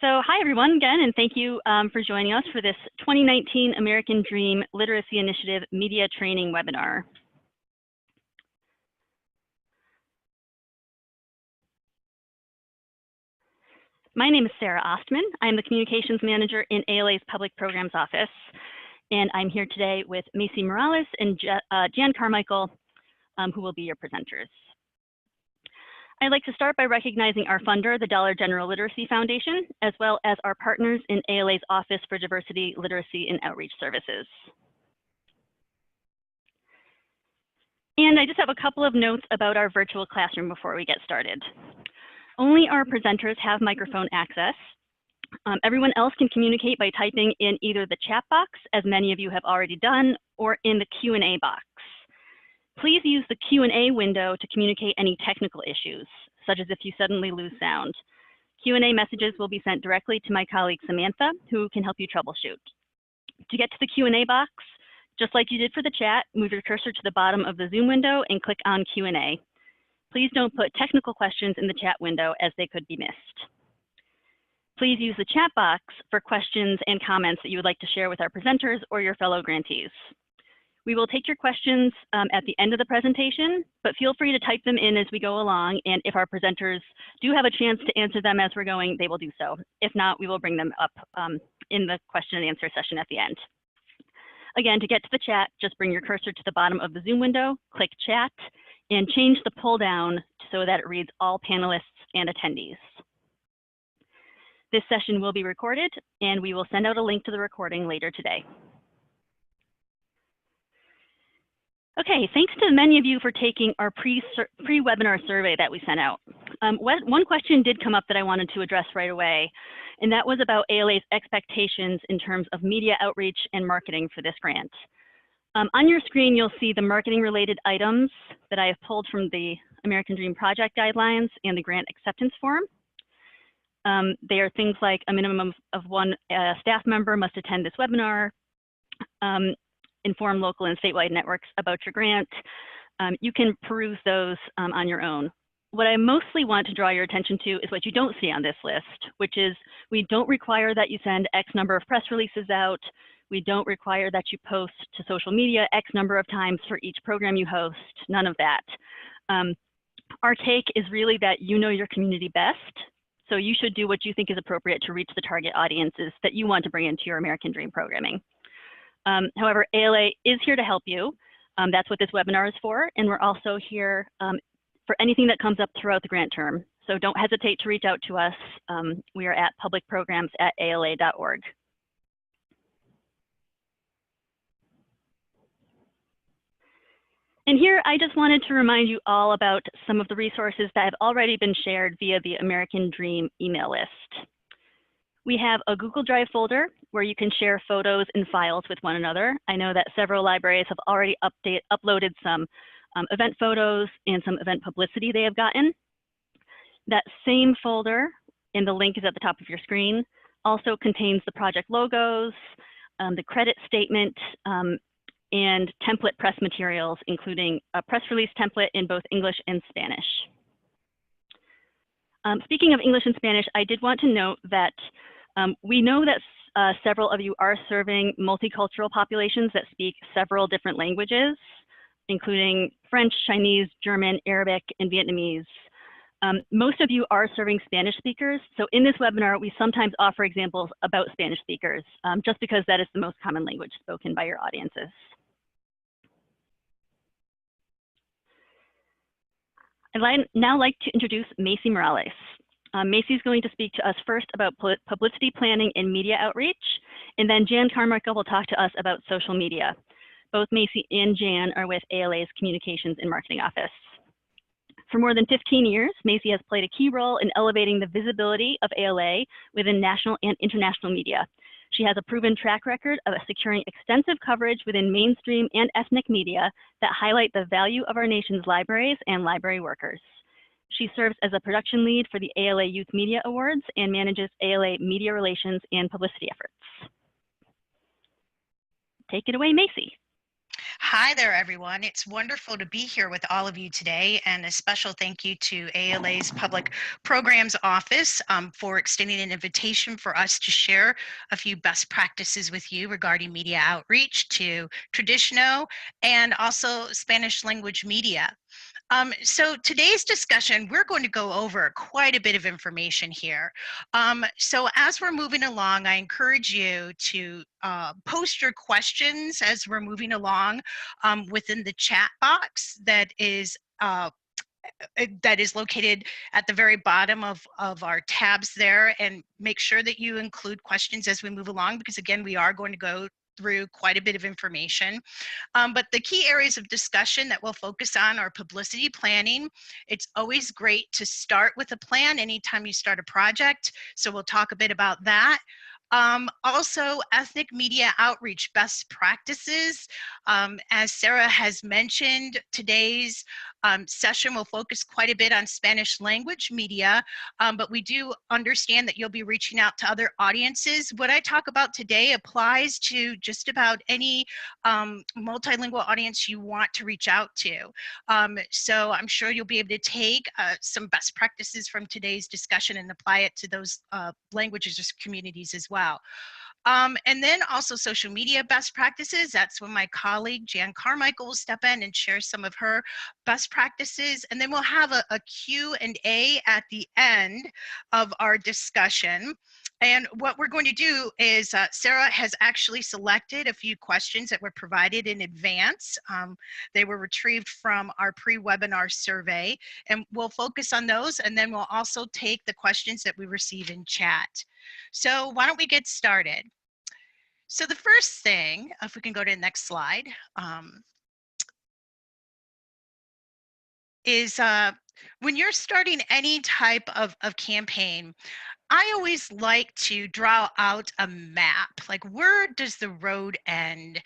So hi everyone again, and thank you for joining us for this 2019 American Dream Literacy Initiative Media Training webinar. My name is Sarah Ostman. I'm the Communications Manager in ALA's Public Programs Office, and I'm here today with Macy Morales and Jan Carmichael, who will be your presenters. I'd like to start by recognizing our funder, the Dollar General Literacy Foundation, as well as our partners in ALA's Office for Diversity, Literacy, and Outreach Services. And I just have a couple of notes about our virtual classroom before we get started. Only our presenters have microphone access. Everyone else can communicate by typing in either the chat box, as many of you have already done, or in the Q&A box. Please use the Q&A window to communicate any technical issues, such as if you suddenly lose sound. Q&A messages will be sent directly to my colleague Samantha, who can help you troubleshoot. To get to the Q&A box, just like you did for the chat, move your cursor to the bottom of the Zoom window and click on Q&A. Please don't put technical questions in the chat window, as they could be missed. Please use the chat box for questions and comments that you would like to share with our presenters or your fellow grantees. We will take your questions at the end of the presentation, but feel free to type them in as we go along, and if our presenters do have a chance to answer them as we're going, they will do so. If not, we will bring them up in the question and answer session at the end. Again, to get to the chat, just bring your cursor to the bottom of the Zoom window, click Chat, and change the pull down so that it reads all panelists and attendees. This session will be recorded, and we will send out a link to the recording later today. Okay, thanks to many of you for taking our pre-webinar survey that we sent out. One question did come up that I wanted to address right away, and that was about ALA's expectations in terms of media outreach and marketing for this grant. On your screen, you'll see the marketing-related items that I have pulled from the American Dream Project Guidelines and the Grant Acceptance Form. They are things like a minimum of one staff member must attend this webinar, inform local and statewide networks about your grant. You can peruse those on your own. What I mostly want to draw your attention to is what you don't see on this list, which is we don't require that you send X number of press releases out. We don't require that you post to social media X number of times for each program you host, none of that. Our take is really that you know your community best, so you should do what you think is appropriate to reach the target audiences that you want to bring into your American Dream programming. However, ALA is here to help you. That's what this webinar is for, and we're also here for anything that comes up throughout the grant term. So don't hesitate to reach out to us. We are at publicprograms@ala.org. And here, I just wanted to remind you all about some of the resources that have already been shared via the American Dream email list. We have a Google Drive folder where you can share photos and files with one another. I know that several libraries have already uploaded some event photos and some event publicity they have gotten. That same folder, and the link is at the top of your screen, also contains the project logos, the credit statement, and template press materials, including a press release template in both English and Spanish. Speaking of English and Spanish, I did want to note that we know that several of you are serving multicultural populations that speak several different languages, including French, Chinese, German, Arabic, and Vietnamese. Most of you are serving Spanish speakers, so in this webinar, we sometimes offer examples about Spanish speakers, just because that is the most common language spoken by your audiences. I'd now like to introduce Macy Morales. Macy is going to speak to us first about publicity planning and media outreach, and then Jan Carmichael will talk to us about social media. Both Macy and Jan are with ALA's Communications and Marketing Office. For more than 15 years, Macy has played a key role in elevating the visibility of ALA within national and international media. She has a proven track record of securing extensive coverage within mainstream and ethnic media that highlight the value of our nation's libraries and library workers. She serves as a production lead for the ALA Youth Media Awards and manages ALA media relations and publicity efforts. Take it away, Macy. Hi there, everyone. It's wonderful to be here with all of you today, and a special thank you to ALA's Public Programs Office for extending an invitation for us to share a few best practices with you regarding media outreach to traditional and also Spanish language media. So today's discussion, we're going to go over quite a bit of information here. So as we're moving along, I encourage you to post your questions as we're moving along within the chat box that is located at the very bottom of our tabs there, and make sure that you include questions as we move along, because again, we are going to go through quite a bit of information. But the key areas of discussion that we'll focus on are publicity planning. It's always great to start with a plan anytime you start a project, so we'll talk a bit about that. Also, ethnic media outreach best practices. As Sarah has mentioned, today's session will focus quite a bit on Spanish language media, but we do understand that you'll be reaching out to other audiences. What I talk about today applies to just about any multilingual audience you want to reach out to. So I'm sure you'll be able to take some best practices from today's discussion and apply it to those languages or communities as well. And then also social media best practices. That's when my colleague Jan Carmichael will step in and share some of her best practices. And then we'll have a Q&A at the end of our discussion. And what we're going to do is Sarah has actually selected a few questions that were provided in advance. They were retrieved from our pre-webinar survey, and we'll focus on those, and then we'll also take the questions that we receive in chat. So why don't we get started? So the first thing, if we can go to the next slide, is when you're starting any type of campaign, I always like to draw out a map, like where does the road end,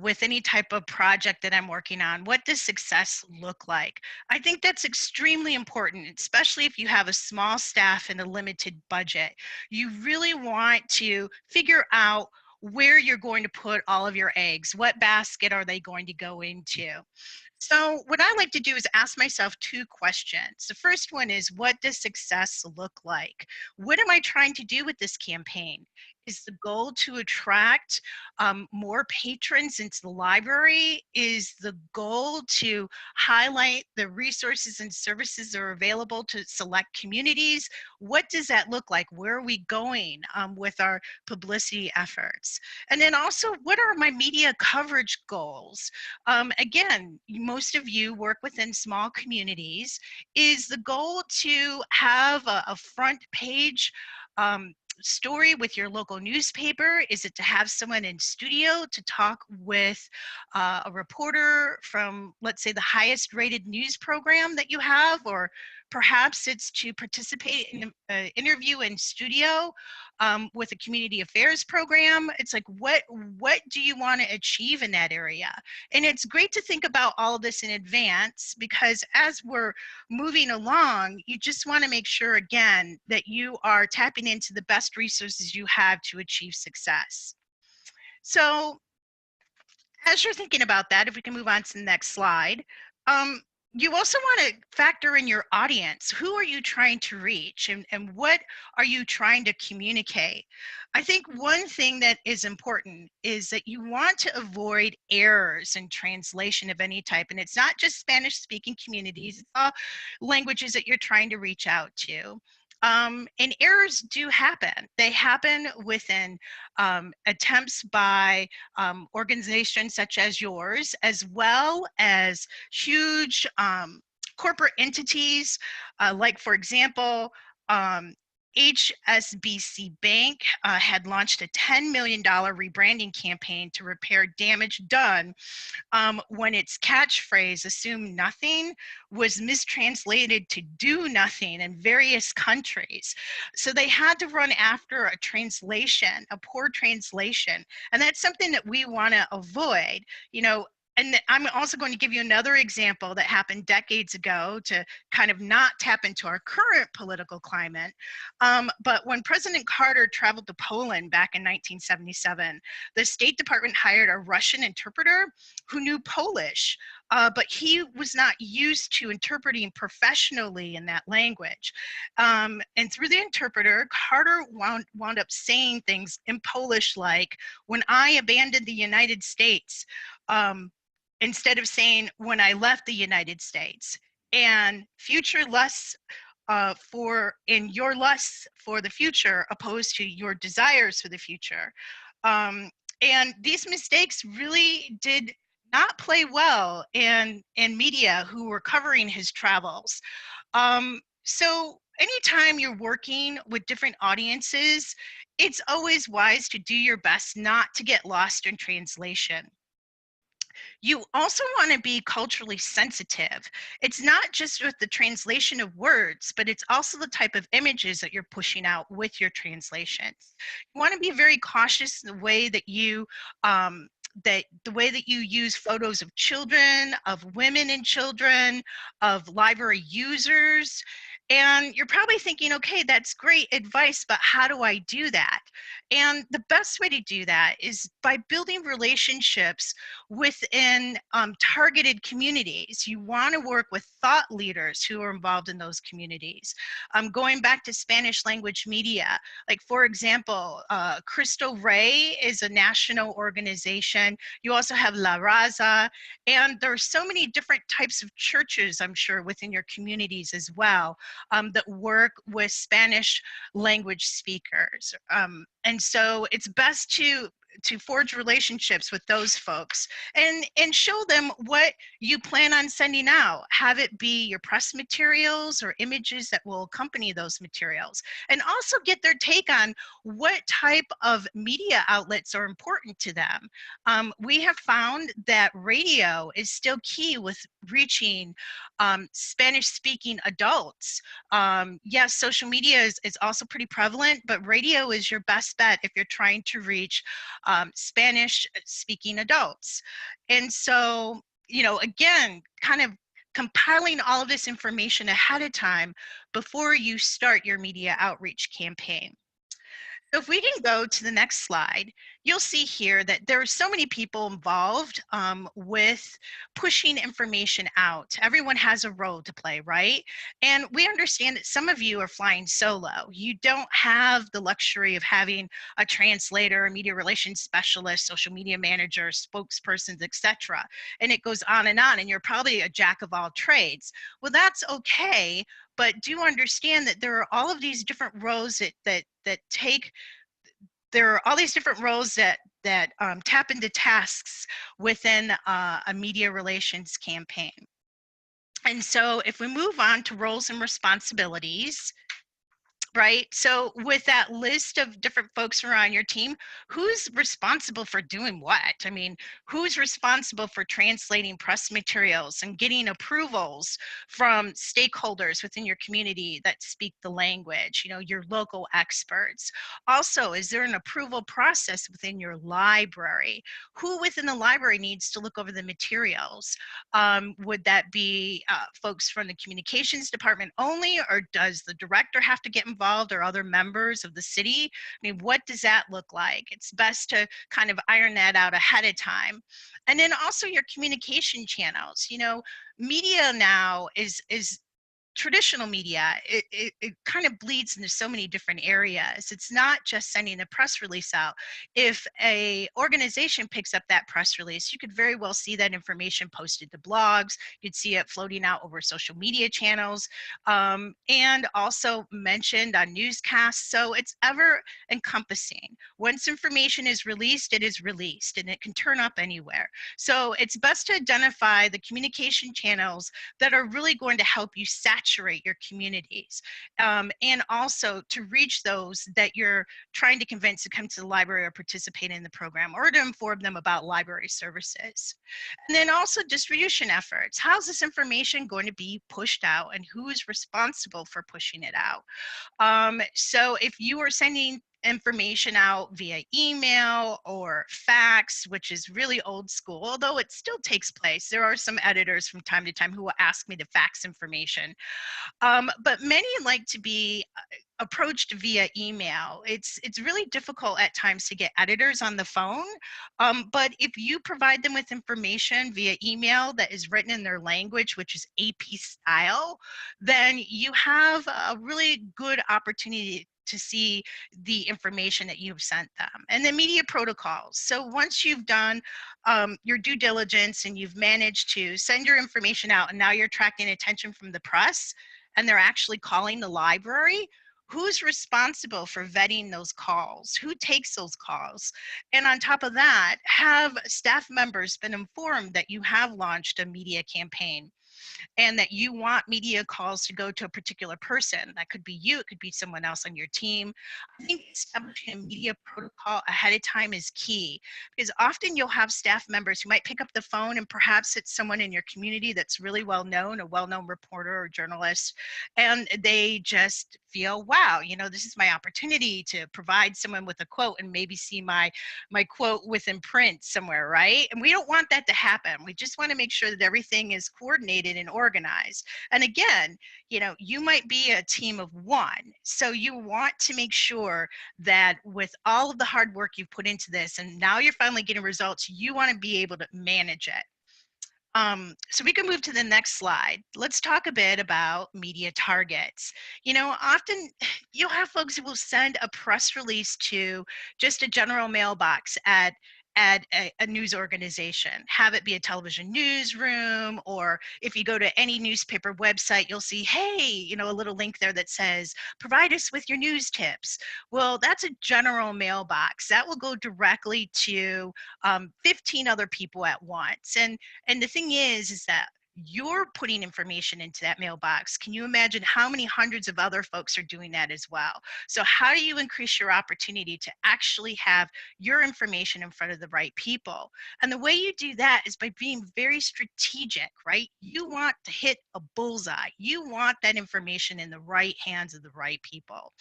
with any type of project that I'm working on? What does success look like? I think that's extremely important, especially if you have a small staff and a limited budget. You really want to figure out where you're going to put all of your eggs. What basket are they going to go into? So what I like to do is ask myself two questions. The first one is, what does success look like? What am I trying to do with this campaign? Is the goal to attract more patrons into the library? Is the goal to highlight the resources and services that are available to select communities? What does that look like? Where are we going with our publicity efforts? And then also, what are my media coverage goals? Again, most of you work within small communities. Is the goal to have a front page story with your local newspaper? Is it to have someone in studio to talk with a reporter from, let's say, the highest rated news program that you have? Or perhaps it's to participate in an interview in studio with a community affairs program. It's like, what do you want to achieve in that area? And it's great to think about all of this in advance, because as we're moving along, you just want to make sure, again, that you are tapping into the best resources you have to achieve success. So as you're thinking about that, if we can move on to the next slide, you also want to factor in your audience. Who are you trying to reach, and what are you trying to communicate? I think one thing that is important is that you want to avoid errors in translation of any type. And it's not just Spanish-speaking communities, it's all languages that you're trying to reach out to. And errors do happen. They happen within attempts by organizations such as yours, as well as huge corporate entities, like, for example, HSBC Bank had launched a $10 million rebranding campaign to repair damage done when its catchphrase, "assume nothing," was mistranslated to "do nothing" in various countries. So they had to run after a translation, a poor translation. And that's something that we want to avoid. And I'm also going to give you another example that happened decades ago to kind of not tap into our current political climate. But when President Carter traveled to Poland back in 1977, the State Department hired a Russian interpreter who knew Polish, but he was not used to interpreting professionally in that language. And through the interpreter, Carter wound up saying things in Polish like, "When I abandoned the United States," instead of saying when I left the United States, and future lusts for in your lusts for the future opposed to your desires for the future. Um, and these mistakes really did not play well in media who were covering his travels. So anytime you're working with different audiences, it's always wise to do your best not to get lost in translation. You also want to be culturally sensitive. It's not just with the translation of words, but it's also the type of images that you're pushing out with your translations. You want to be very cautious in the way that you use photos of children, of women and children, of library users. And you're probably thinking, okay, that's great advice, but how do I do that? And the best way to do that is by building relationships within targeted communities. You want to work with thought leaders who are involved in those communities. Going back to Spanish language media, like for example, Cristo Rey is a national organization. You also have La Raza, and there are so many different types of churches, I'm sure, within your communities as well, that work with Spanish language speakers. And so it's best to forge relationships with those folks and show them what you plan on sending out. Have it be your press materials or images that will accompany those materials, and also get their take on what type of media outlets are important to them. We have found that radio is still key with reaching Spanish speaking adults. Yes, social media is also pretty prevalent, but radio is your best bet if you're trying to reach Spanish speaking adults. And so, again, kind of compiling all of this information ahead of time before you start your media outreach campaign. So if we can go to the next slide, you'll see here that there are so many people involved with pushing information out. Everyone has a role to play, right? And we understand that some of you are flying solo. You don't have the luxury of having a translator, a media relations specialist, social media manager, spokespersons, etc. And it goes on, and you're probably a jack of all trades. Well, that's okay, but do understand that there are all of these different roles that take, there are all these different roles that tap into tasks within a media relations campaign. And so if we move on to roles and responsibilities, right? So with that list of different folks who are on your team, who's responsible for doing what? I mean, who's responsible for translating press materials and getting approvals from stakeholders within your community that speak the language, your local experts? Also, is there an approval process within your library? Who within the library needs to look over the materials? Would that be folks from the communications department only, or does the director have to get involved, or other members of the city? I mean, what does that look like? It's best to kind of iron that out ahead of time. And then also your communication channels. Media now is traditional media. It kind of bleeds into so many different areas. It's not just sending a press release out. If a organization picks up that press release, you could very well see that information posted to blogs. You'd see it floating out over social media channels, and also mentioned on newscasts. So it's ever encompassing. Once information is released, it is released, and it can turn up anywhere. So it's best to identify the communication channels that are really going to help you saturate your communities, and also to reach those that you're trying to convince to come to the library or participate in the program, or to inform them about library services. And then also distribution efforts. How's this information going to be pushed out, and who is responsible for pushing it out? So if you are sending information out via email or fax, which is really old school, although it still takes place. There are some editors from time to time who will ask me to fax information. But many like to be approached via email. It's really difficult at times to get editors on the phone. But if you provide them with information via email that is written in their language, which is AP style, then you have a really good opportunity to see the information that you've sent them. And then media protocols. So once you've done your due diligence and you've managed to send your information out, and now you're attracting attention from the press, and they're actually calling the library, who's responsible for vetting those calls? Who takes those calls? And on top of that, have staff members been informed that you have launched a media campaign and that you want media calls to go to a particular person? That could be you, it could be someone else on your team. I think establishing a media protocol ahead of time is key, because often you'll have staff members who might pick up the phone, and perhaps it's someone in your community that's really well known, a well-known reporter or journalist, and they just feel, wow, you know, this is my opportunity to provide someone with a quote and maybe see my quote within print somewhere, right? And we don't want that to happen. We just want to make sure that everything is coordinated and organized. And again, you know, you might be a team of one, so you want to make sure that with all of the hard work you've put into this, and now you're finally getting results, you want to be able to manage it. So we can move to the next slide. Let's talk a bit about media targets. You know, often you'll have folks who will send a press release to just a general mailbox at a news organization, have it be a television newsroom, or if you go to any newspaper website, you'll see, hey, you know, a little link there that says, provide us with your news tips. Well, that's a general mailbox. That will go directly to 15 other people at once. And the thing is that you're putting information into that mailbox. Can you imagine how many hundreds of other folks are doing that as well? So how do you increase your opportunity to actually have your information in front of the right people? And the way you do that is by being very strategic, right? You want to hit a bullseye. You want that information in the right hands of the right people.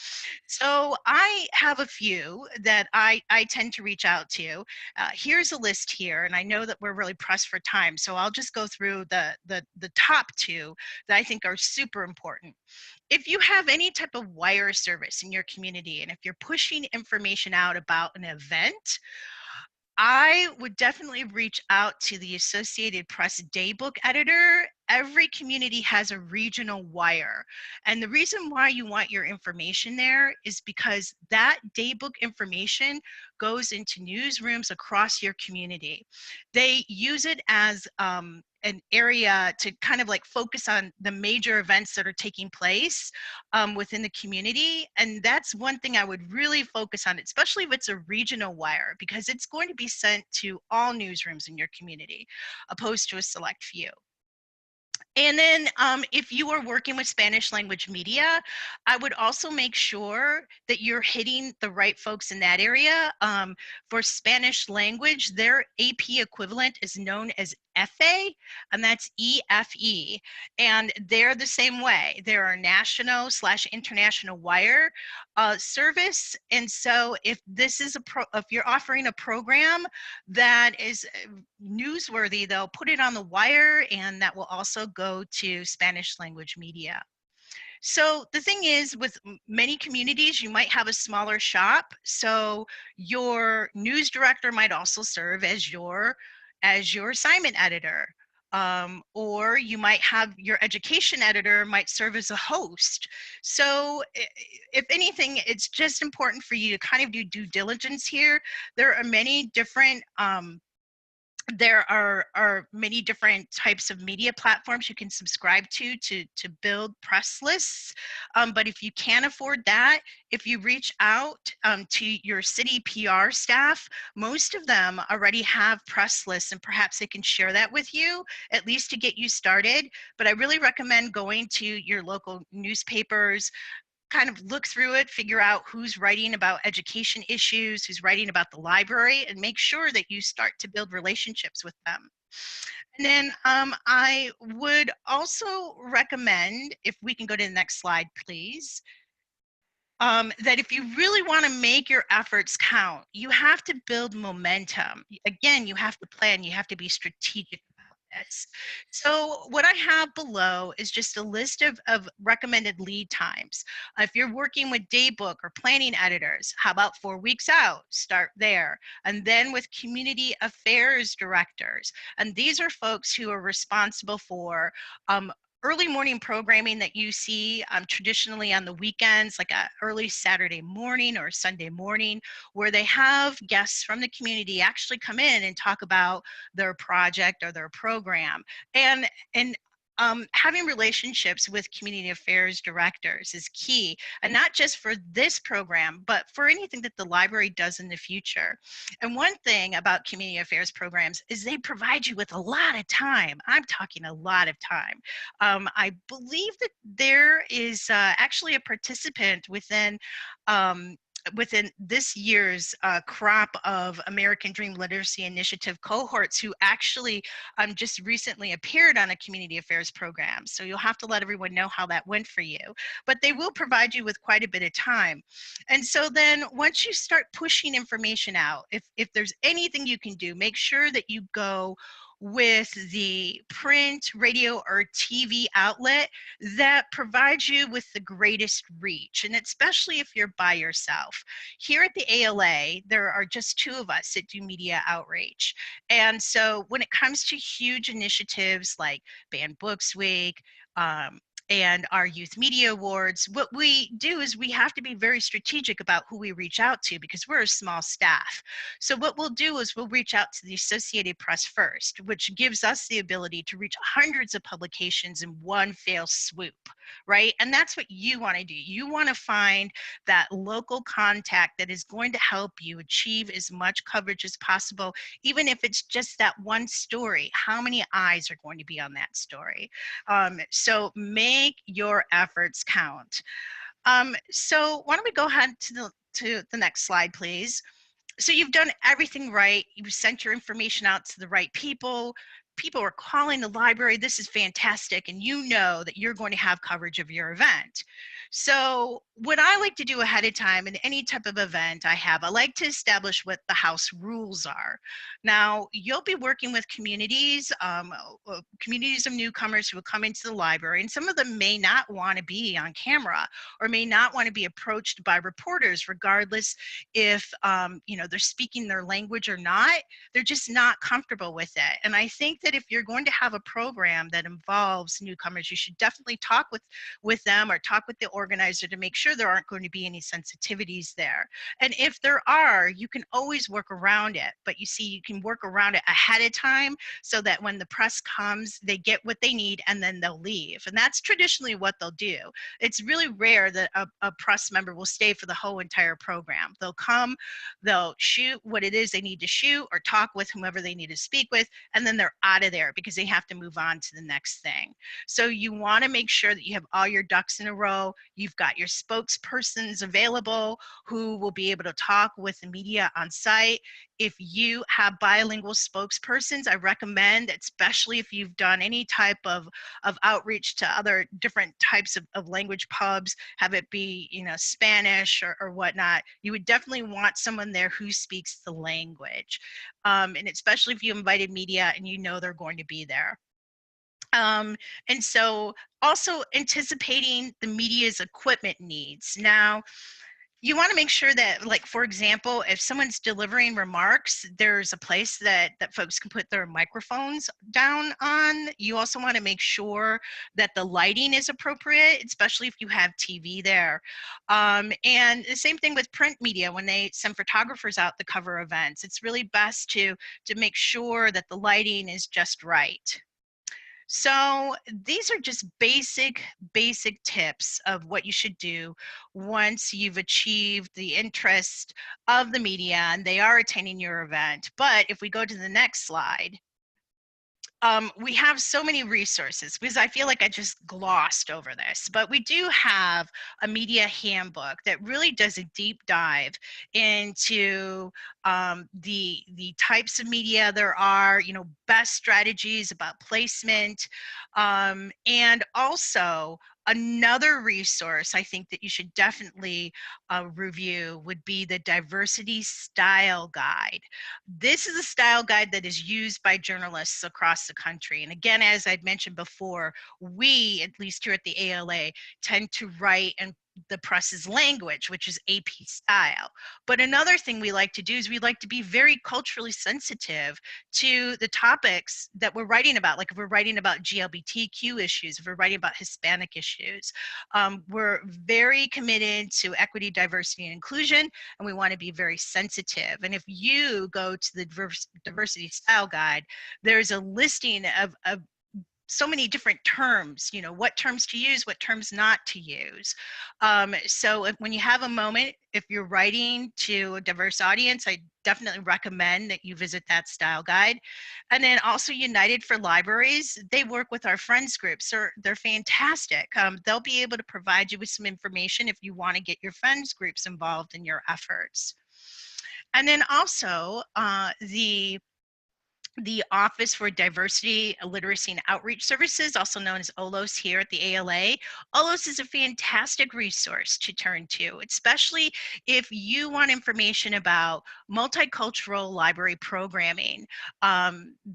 So I have a few that I tend to reach out to. Here's a list here, and I know that we're really pressed for time, so I'll just go through the top two that I think are super important. If you have any type of wire service in your community, and if you're pushing information out about an event, I would definitely reach out to the Associated Press Daybook editor. Every community has a regional wire. And the reason why you want your information there is because that daybook information goes into newsrooms across your community. They use it as an area to kind of like focus on the major events that are taking place within the community. And that's one thing I would really focus on, especially if it's a regional wire, because it's going to be sent to all newsrooms in your community, opposed to a select few. And then if you are working with Spanish language media, I would also make sure that you're hitting the right folks in that area. For Spanish language, their AP equivalent is known as FA, and that's EFE. And they're the same way. They're a national/international wire service. And so if this is if you're offering a program that is newsworthy, they'll put it on the wire, and that will also go to Spanish language media. So the thing is, with many communities, you might have a smaller shop. So your news director might also serve as your assignment editor. Or you might have your education editor might serve as a host. So if anything, it's just important for you to kind of do due diligence here. There are many different many different types of media platforms you can subscribe to build press lists. But if you can't afford that, if you reach out to your city PR staff, most of them already have press lists, and perhaps they can share that with you, at least to get you started. But I really recommend going to your local newspapers, kind of look through it, figure out who's writing about education issues, who's writing about the library, and make sure that you start to build relationships with them. And then I would also recommend, if we can go to the next slide, please. that if you really want to make your efforts count, you have to build momentum. Again, you have to plan, you have to be strategic about this. So what I have below is just a list of recommended lead times. If you're working with daybook or planning editors, how about 4 weeks out? Start there. And then with community affairs directors. And these are folks who are responsible for early morning programming that you see traditionally on the weekends, like a early Saturday morning or Sunday morning, where they have guests from the community actually come in and talk about their project or their program. And having relationships with community affairs directors is key, and not just for this program, but for anything that the library does in the future. And one thing about community affairs programs is they provide you with a lot of time. I'm talking a lot of time. I believe that there is actually a participant within this year's crop of American Dream Literacy Initiative cohorts who actually just recently appeared on a community affairs program. So you'll have to let everyone know how that went for you. But they will provide you with quite a bit of time. And so then once you start pushing information out, if there's anything you can do, make sure that you go with the print, radio, or TV outlet that provides you with the greatest reach, and especially if you're by yourself. Here at the ALA, there are just 2 of us that do media outreach. And so when it comes to huge initiatives like Banned Books Week, and our Youth Media Awards, what we do is we have to be very strategic about who we reach out to because we're a small staff. So what we'll do is we'll reach out to the Associated Press first, which gives us the ability to reach hundreds of publications in one fell swoop, right? And that's what you want to do. You want to find that local contact that is going to help you achieve as much coverage as possible, even if it's just that one story. How many eyes are going to be on that story? So make your efforts count. So why don't we go ahead to the next slide, please? So you've done everything right. You've sent your information out to the right people. People are calling the library. This is fantastic. And you know that you're going to have coverage of your event. So what I like to do ahead of time in any type of event I like to establish what the house rules are. Now, you'll be working with communities, communities of newcomers who will come into the library, and some of them may not want to be on camera or may not want to be approached by reporters, regardless if they're speaking their language or not. They're just not comfortable with it. And I think that if you're going to have a program that involves newcomers, you should definitely talk with them or talk with the organizer to make sure there aren't going to be any sensitivities there. And if there are, you can always work around it. But you see, you can work around it ahead of time so that when the press comes, they get what they need and then they'll leave. And that's traditionally what they'll do. It's really rare that a press member will stay for the whole entire program. They'll come, they'll shoot what it is they need to shoot or talk with whomever they need to speak with, and then they're out of there because they have to move on to the next thing. So you want to make sure that you have all your ducks in a row. You've got your spokespersons available who will be able to talk with the media on site. If you have bilingual spokespersons, I recommend, especially if you've done any type of outreach to other different types of language pubs, have it be, Spanish or whatnot, you would definitely want someone there who speaks the language. And especially if you invited media and you know they're going to be there. And so also anticipating the media's equipment needs. Now, you want to make sure that, like, for example, if someone's delivering remarks, there's a place that folks can put their microphones down on. You also want to make sure that the lighting is appropriate, especially if you have TV there. And the same thing with print media. When they send photographers out to cover events, it's really best to make sure that the lighting is just right. So these are just basic tips of what you should do once you've achieved the interest of the media and they are attending your event. But if we go to the next slide, we have so many resources because I feel like I just glossed over this, but we do have a media handbook that really does a deep dive into the types of media there are, best strategies about placement, and also Another resource I think that you should definitely review would be the Diversity Style Guide. This is a style guide that is used by journalists across the country. And again, as I'd mentioned before, we, at least here at the ALA, tend to write in the press's language, which is AP style. But another thing we like to do is we like to be very culturally sensitive to the topics that we're writing about. Like if we're writing about GLBTQ issues, if we're writing about Hispanic issues, we're very committed to equity, diversity, and inclusion, and we want to be very sensitive. And if you go to the Diversity Style Guide, there's a listing of so many different terms, you know, what terms to use, what terms not to use. So when you have a moment, if you're writing to a diverse audience, I definitely recommend that you visit that style guide. And then also United for Libraries, they work with our friends groups. They're fantastic. They'll be able to provide you with some information if you want to get your friends groups involved in your efforts. And then also the Office for Diversity, Literacy, and Outreach Services, also known as OLOS here at the ALA. OLOS is a fantastic resource to turn to, especially if you want information about multicultural library programming.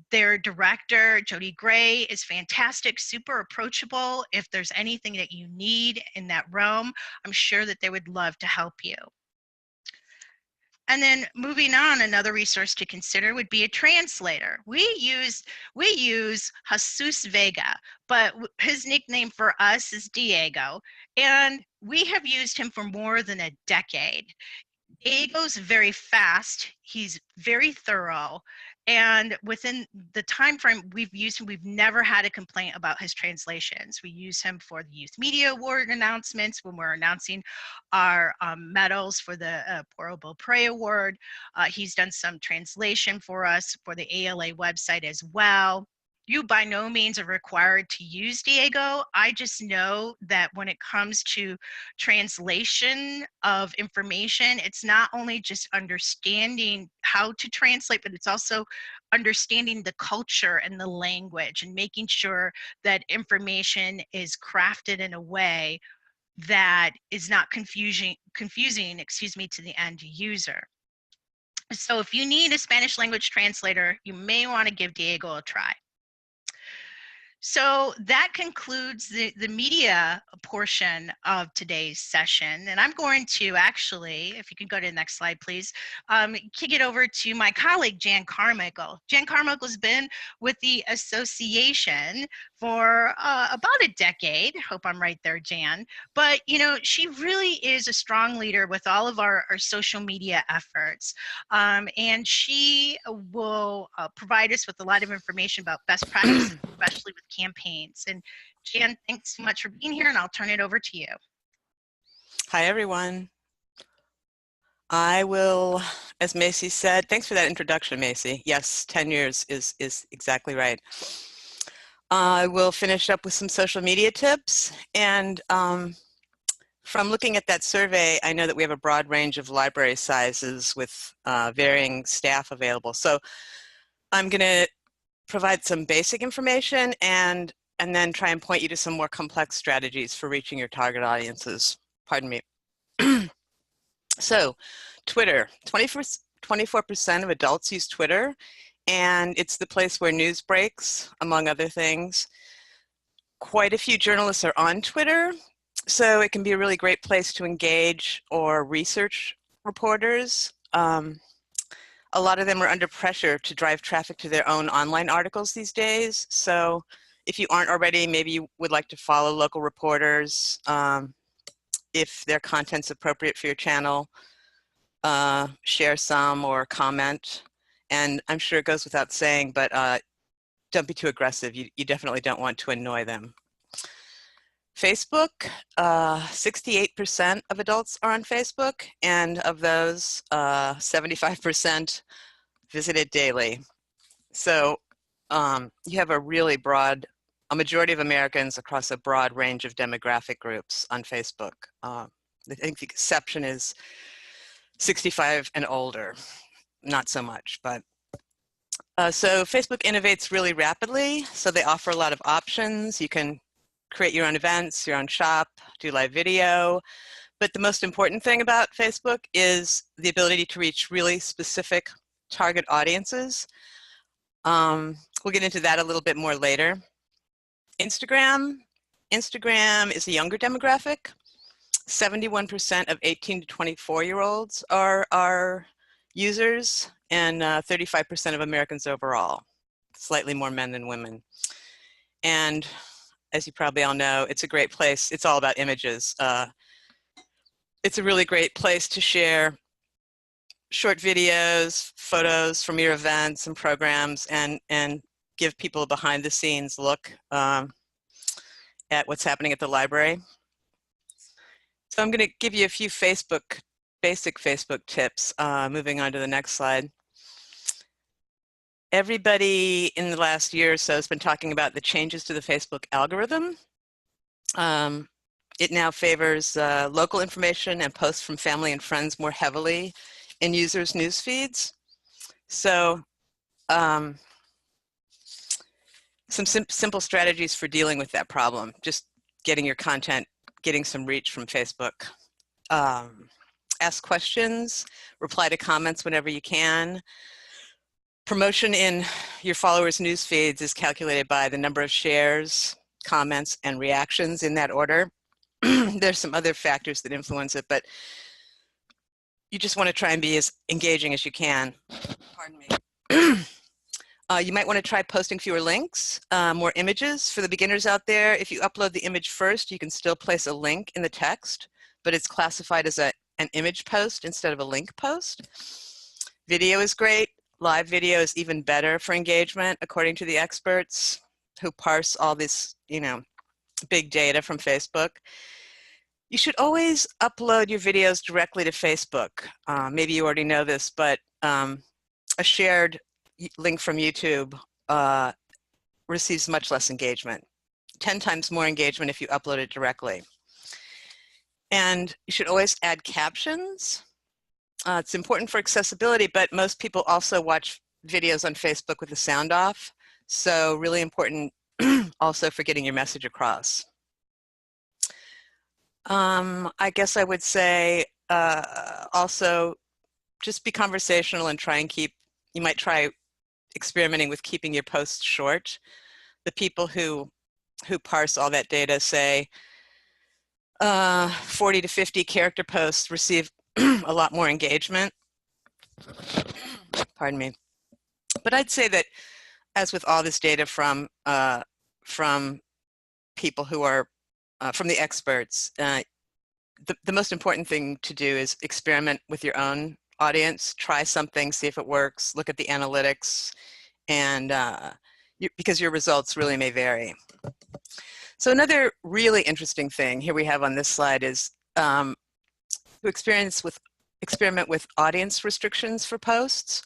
Their director, Jody Gray, is fantastic, super approachable. If there's anything that you need in that realm, I'm sure that they would love to help you. And then moving on, another resource to consider would be a translator. We use Jesus Vega, but his nickname for us is Diego, and we have used him for more than a decade. Diego's very fast, he's very thorough, and within the time frame we've used him, we've never had a complaint about his translations. We use him for the Youth Media Award announcements when we're announcing our medals for the Poro Beaupre Award. He's done some translation for us for the ALA website as well. You by no means are required to use Diego. I just know that when it comes to translation of information, it's not only just understanding how to translate, but it's also understanding the culture and the language and making sure that information is crafted in a way that is not confusing, to the end user. So if you need a Spanish language translator, you may want to give Diego a try. So that concludes the media portion of today's session. And I'm going to actually, if you can go to the next slide, please, kick it over to my colleague, Jan Carmichael. Jan Carmichael's been with the association for about a decade. Hope I'm right there, Jan. But, you know, she really is a strong leader with all of our social media efforts. And she will provide us with a lot of information about best practices, especially with campaigns. And Jan, thanks so much for being here, and I'll turn it over to you. Hi, everyone. I will, as Macy said, thanks for that introduction, Macy. Yes, 10 years is exactly right. I will finish up with some social media tips. And from looking at that survey, I know that we have a broad range of library sizes with varying staff available. So I'm going to provide some basic information and then try and point you to some more complex strategies for reaching your target audiences. Pardon me. So Twitter, 24% of adults use Twitter, and it's the place where news breaks, among other things. Quite a few journalists are on Twitter, so it can be a really great place to engage or research reporters. A lot of them are under pressure to drive traffic to their own online articles these days. So if you aren't already, maybe you would like to follow local reporters if their content's appropriate for your channel, share some or comment. And I'm sure it goes without saying, but don't be too aggressive. You definitely don't want to annoy them. Facebook, 68% of adults are on Facebook, and of those, 75% visit it daily. So you have a really broad, a majority of Americans across a broad range of demographic groups on Facebook. I think the exception is 65 and older, not so much, but so Facebook innovates really rapidly, so they offer a lot of options. You can create your own events, your own shop, do live video. But the most important thing about Facebook is the ability to reach really specific target audiences. We'll get into that a little bit more later. Instagram is a younger demographic. 71% of 18 to 24-year-olds are users, and 35% of Americans overall, slightly more men than women. And as you probably all know, it's a great place. It's all about images. It's a really great place to share short videos, photos from your events and programs, and give people a behind the scenes look at what's happening at the library. So I'm going to give you a few basic Facebook tips, moving on to the next slide. Everybody in the last year or so has been talking about the changes to the Facebook algorithm. It now favors local information and posts from family and friends more heavily in users' news feeds. So some simple strategies for dealing with that problem, just getting your content, getting some reach from Facebook. Ask questions, reply to comments whenever you can. Promotion in your followers' news feeds is calculated by the number of shares, comments, and reactions in that order. There's some other factors that influence it, but you just want to try and be as engaging as you can. Pardon me. You might want to try posting fewer links, more images. For the beginners out there, if you upload the image first, you can still place a link in the text, but it's classified as an image post instead of a link post. Video is great. Live video is even better for engagement, according to the experts who parse all this, big data from Facebook. You should always upload your videos directly to Facebook. Maybe you already know this, but a shared link from YouTube receives much less engagement, 10 times more engagement if you upload it directly. And you should always add captions. It's important for accessibility, but most people also watch videos on Facebook with the sound off. So really important also for getting your message across. I guess I would say also just be conversational and try and you might try experimenting with keeping your posts short. The people who parse all that data say 40 to 50 character posts receive a lot more engagement. Pardon me. But I'd say that, as with all this data from people who are from the experts, the most important thing to do is experiment with your own audience, try something, see if it works, look at the analytics, and because your results really may vary. So another really interesting thing here we have on this slide is to experiment with audience restrictions for posts.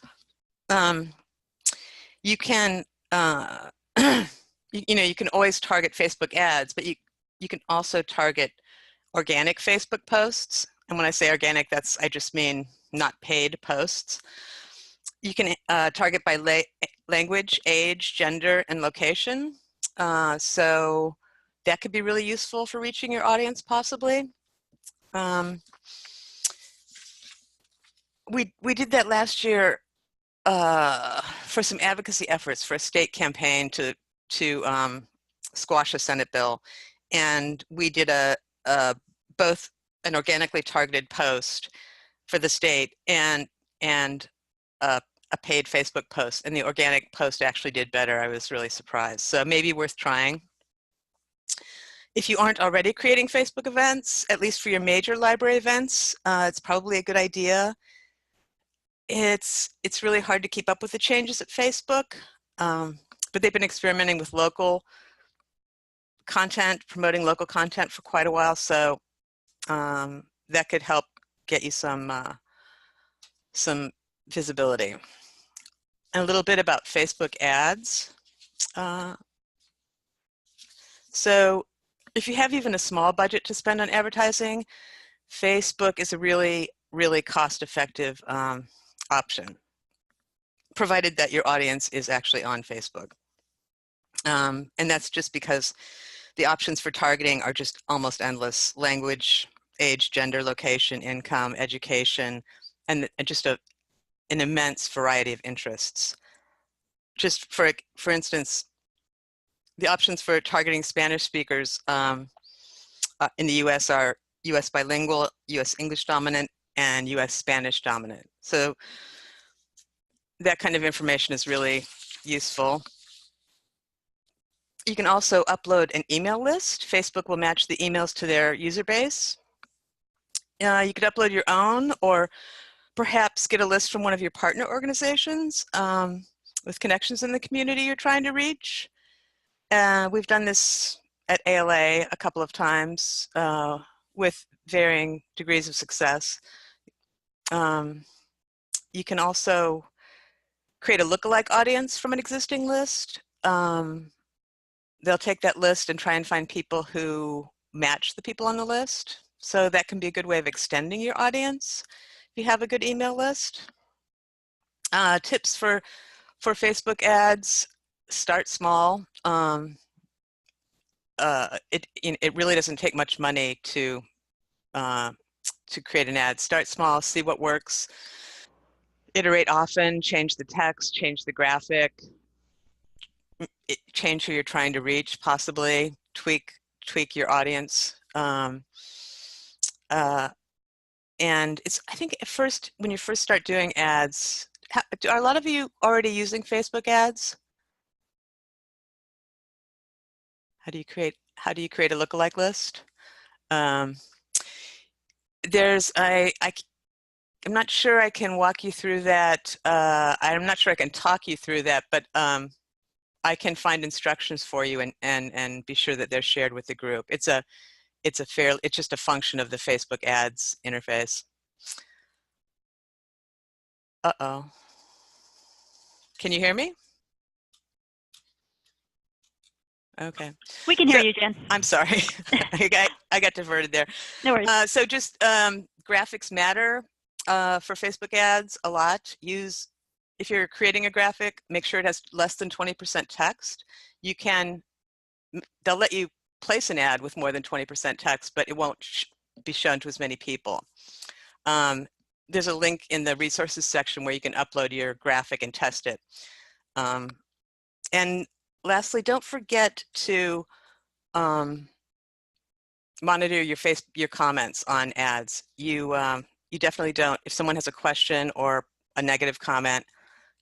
You can you can always target Facebook ads, but you can also target organic Facebook posts. And when I say organic, I just mean not paid posts. You can target by language, age, gender, and location. So that could be really useful for reaching your audience, possibly. We did that last year for some advocacy efforts for a state campaign to squash a Senate bill, and we did both an organically targeted post for the state and a paid Facebook post, and the organic post actually did better. I was really surprised. So maybe worth trying. If you aren't already creating Facebook events, at least for your major library events, it's probably a good idea. It's really hard to keep up with the changes at Facebook, but they've been experimenting with local content, promoting local content for quite a while, so that could help get you some visibility. And a little bit about Facebook ads. So if you have even a small budget to spend on advertising, Facebook is a really, really cost-effective option, provided that your audience is actually on Facebook. And that's just because the options for targeting are just almost endless: language, age, gender, location, income, education, and just an immense variety of interests. Just for instance, the options for targeting Spanish speakers in the US are US bilingual, US English dominant, and US Spanish dominant. So that kind of information is really useful. You can also upload an email list. Facebook will match the emails to their user base. You could upload your own, or perhaps get a list from one of your partner organizations with connections in the community you're trying to reach. We've done this at ALA a couple of times with varying degrees of success. You can also create a lookalike audience from an existing list. They'll take that list and try and find people who match the people on the list. So that can be a good way of extending your audience if you have a good email list. Tips for Facebook ads: start small. It really doesn't take much money to create an ad. Start small, see what works, iterate often, change the text, change the graphic, change who you're trying to reach, possibly tweak your audience. And I think at first, when you first start doing ads, are a lot of you already using Facebook ads? How do you create a lookalike list? I'm not sure I can walk you through that. I'm not sure I can talk you through that, but I can find instructions for you and be sure that they're shared with the group. It's just a function of the Facebook ads interface. Uh-oh. Can you hear me? Okay. We can hear you, Jen. I'm sorry. I got diverted there. No worries. So just graphics matter for Facebook ads a lot. If you're creating a graphic, make sure it has less than 20% text. They'll let you place an ad with more than 20% text, but it won't be shown to as many people. There's a link in the resources section where you can upload your graphic and test it. And lastly, don't forget to monitor your comments on ads. You definitely don't. If someone has a question or a negative comment,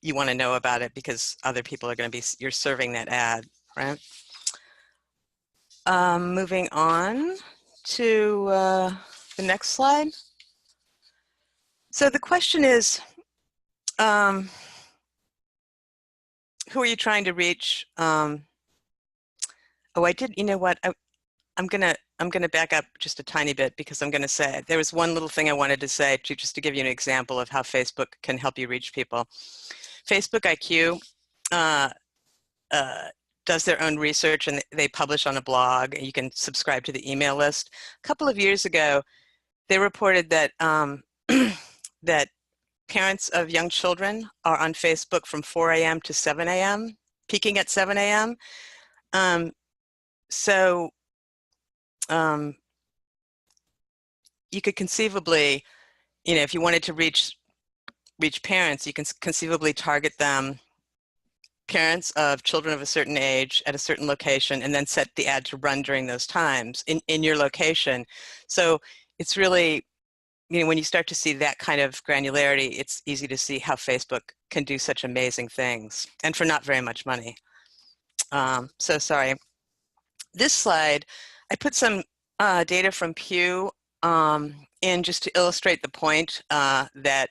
you want to know about it, because other people are going to be, you're serving that ad, right? Moving on to the next slide. So the question is, who are you trying to reach? You know what? I'm gonna back up just a tiny bit, because I'm gonna say there was one little thing I wanted to say just to give you an example of how Facebook can help you reach people. Facebook IQ does their own research, and they publish on a blog, and you can subscribe to the email list. A couple of years ago, they reported that that parents of young children are on Facebook from 4 a.m. to 7 a.m., peaking at 7 a.m. You could conceivably, if you wanted to reach parents, you can conceivably target them, parents of children of a certain age at a certain location, and then set the ad to run during those times in your location. So it's really, when you start to see that kind of granularity, it's easy to see how Facebook can do such amazing things, and for not very much money. So sorry. This slide, I put some data from Pew in just to illustrate the point that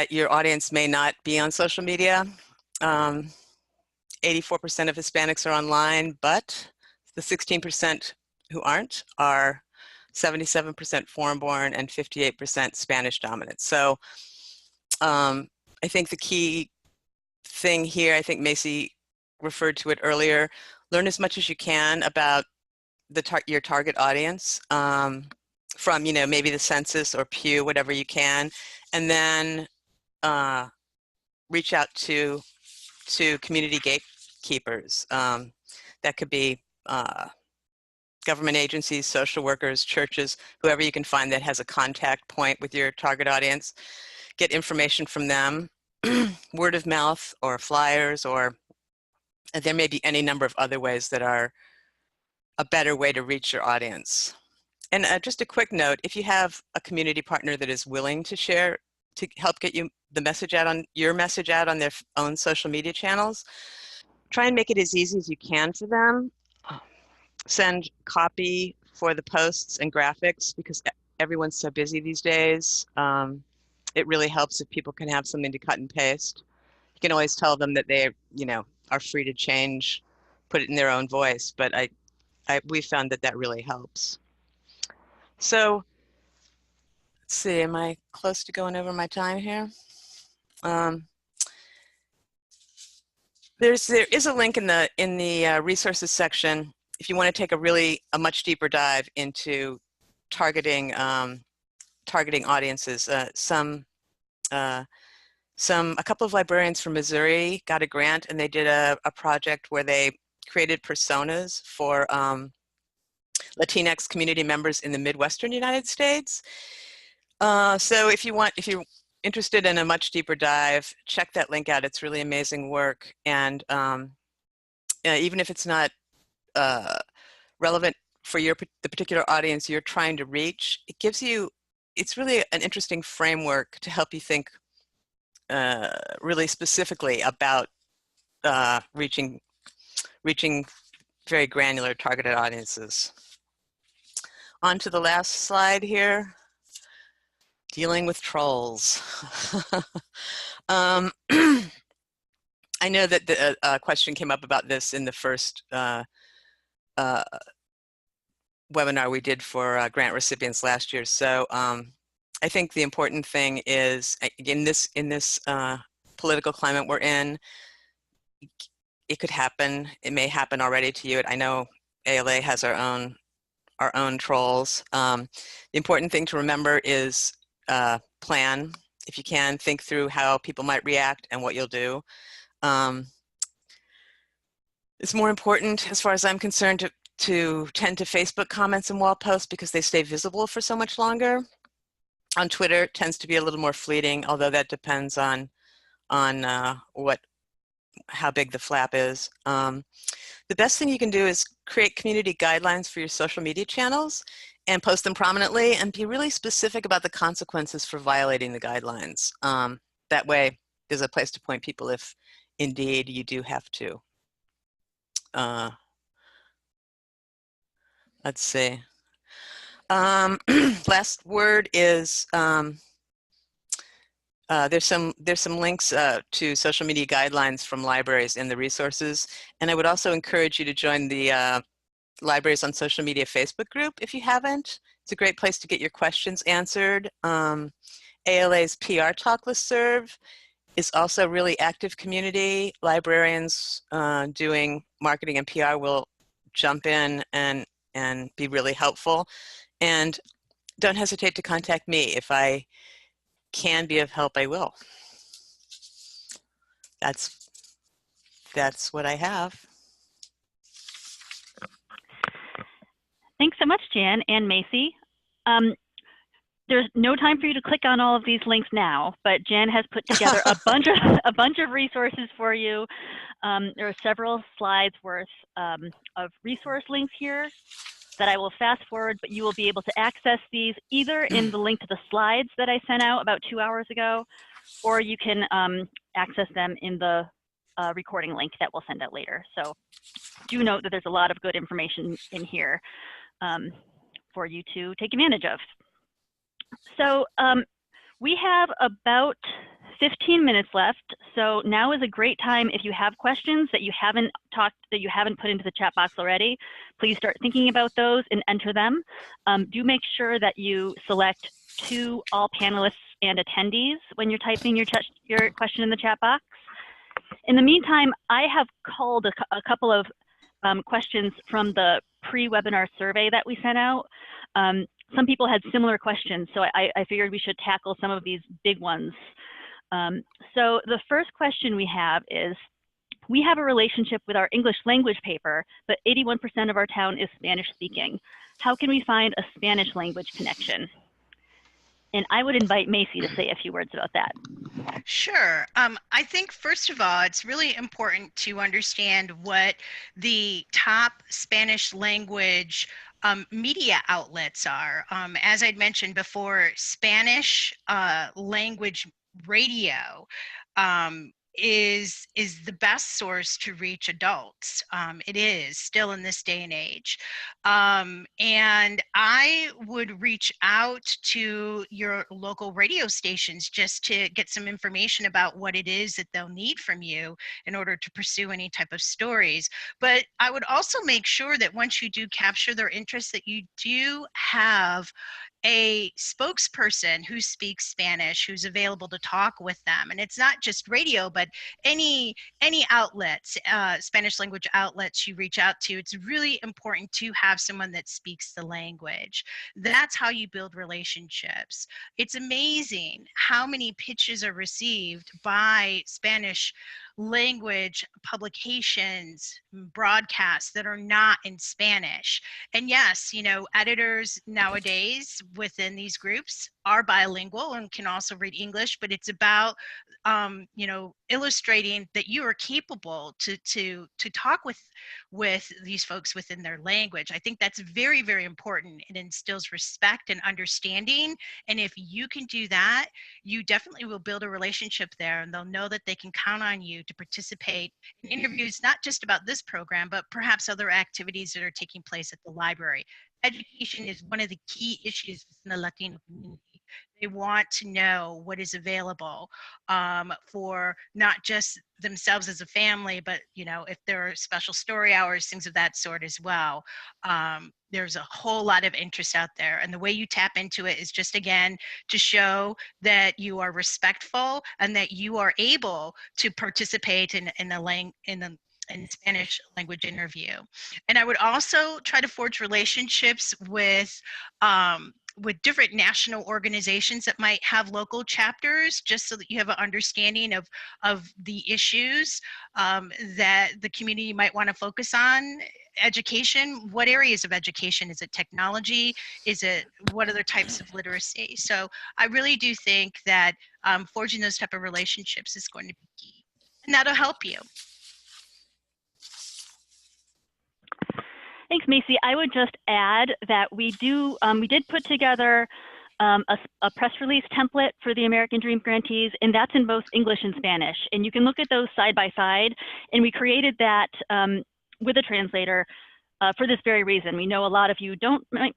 your audience may not be on social media. 84% of Hispanics are online, but the 16% who aren't are 77% foreign-born and 58% Spanish dominant. So I think the key thing here, I think Macy referred to it earlier, learn as much as you can about your target audience from, maybe the census or Pew, whatever you can, and then reach out to community gatekeepers. That could be government agencies, social workers, churches, whoever you can find that has a contact point with your target audience. Get information from them, word of mouth or flyers, or there may be any number of other ways that are a better way to reach your audience. And just a quick note, if you have a community partner that is willing to share, to help get you the message out on your message out on their own social media channels, try and make it as easy as you can for them. Send copy for the posts and graphics, because everyone's so busy these days. It really helps if people can have something to cut and paste. You can always tell them that they, are free to change, put it in their own voice, but we found that really helps. So let's see, am I close to going over my time here? There is a link in the resources section if you want to take a much deeper dive into targeting audiences. A couple of librarians from Missouri got a grant, and they did a project where they created personas for Latinx community members in the Midwestern United States. So if you're interested in a much deeper dive, check that link out. It's really amazing work. And even if it's not relevant for the particular audience you're trying to reach, it's really an interesting framework to help you think really specifically about reaching very granular targeted audiences. On to the last slide here. Dealing with trolls. I know that the question came up about this in the first webinar we did for grant recipients last year. So I think the important thing is, in this political climate we're in, it could happen. It may happen already to you. I know ALA has our own trolls. The important thing to remember is plan. If you can, think through how people might react and what you'll do. It's more important, as far as I'm concerned, to tend to Facebook comments and wall posts, because they stay visible for so much longer. On Twitter, it tends to be a little more fleeting, although that depends on how big the flap is. The best thing you can do is create community guidelines for your social media channels and post them prominently, and be really specific about the consequences for violating the guidelines. That way, there's a place to point people if indeed you do have to. Let's see. Last word is there's some links to social media guidelines from libraries in the resources, and I would also encourage you to join the Libraries on Social Media Facebook group if you haven't. It's a great place to get your questions answered. ALA's PR Talk listserv is also a really active community. Librarians doing marketing and PR will jump in and be really helpful. And don't hesitate to contact me. If I can be of help, I will. That's what I have. Thanks so much, Jan and Macy. There's no time for you to click on all of these links now, but Jan has put together a bunch of resources for you. There are several slides worth of resource links here that I will fast forward, but you will be able to access these either in the link to the slides that I sent out about 2 hours ago, or you can access them in the recording link that we'll send out later. So do note that there's a lot of good information in here for you to take advantage of. So we have about 15 minutes left. So now is a great time, if you have questions that you haven't put into the chat box already, please start thinking about those and enter them. Do make sure that you select to all panelists and attendees when you're typing your question in the chat box. In the meantime, I have culled a couple of questions from the pre-webinar survey that we sent out. Some people had similar questions, so I figured we should tackle some of these big ones. So the first question we have is, We have a relationship with our English language paper, but 81% of our town is Spanish speaking. How can we find a Spanish language connection? And I would invite Macy to say a few words about that. Sure. I think, first of all, it's really important to understand what the top Spanish language media outlets are. As I'd mentioned before, Spanish language radio is the best source to reach adults. It is still in this day and age. And I would reach out to your local radio stations just to get some information about what it is that they'll need from you in order to pursue any type of stories. But I would also make sure that once you do capture their interest, that you do have a spokesperson who speaks Spanish who's available to talk with them. And it's not just radio, but any outlets, Spanish language outlets you reach out to, it's really important to have someone that speaks the language. That's how you build relationships. It's amazing how many pitches are received by Spanish language publications, broadcasts that are not in Spanish. And yes, you know, editors nowadays within these groups are bilingual and can also read English, but it's about you know, illustrating that you are capable to talk with these folks within their language. I think that's very, very important. It instills respect and understanding. And if you can do that, you definitely will build a relationship there, and they'll know that they can count on you to participate in interviews, not just about this program, but perhaps other activities that are taking place at the library. Education is one of the key issues in the Latino community. They want to know what is available for not just themselves as a family, but, you know, if there are special story hours, things of that sort as well. There's a whole lot of interest out there. And the way you tap into it is just, again, to show that you are respectful and that you are able to participate in Spanish language interview. And I would also try to forge relationships with different national organizations that might have local chapters, just so that you have an understanding of the issues that the community might want to focus on. Education, what areas of education? Is it technology? Is it, what other types of literacy? So I really do think that forging those type of relationships is going to be key, and that'll help you. Thanks, Macy. I would just add that we did put together a press release template for the American Dream grantees, and that's in both English and Spanish. And you can look at those side by side. And we created that with a translator for this very reason. We know a lot of you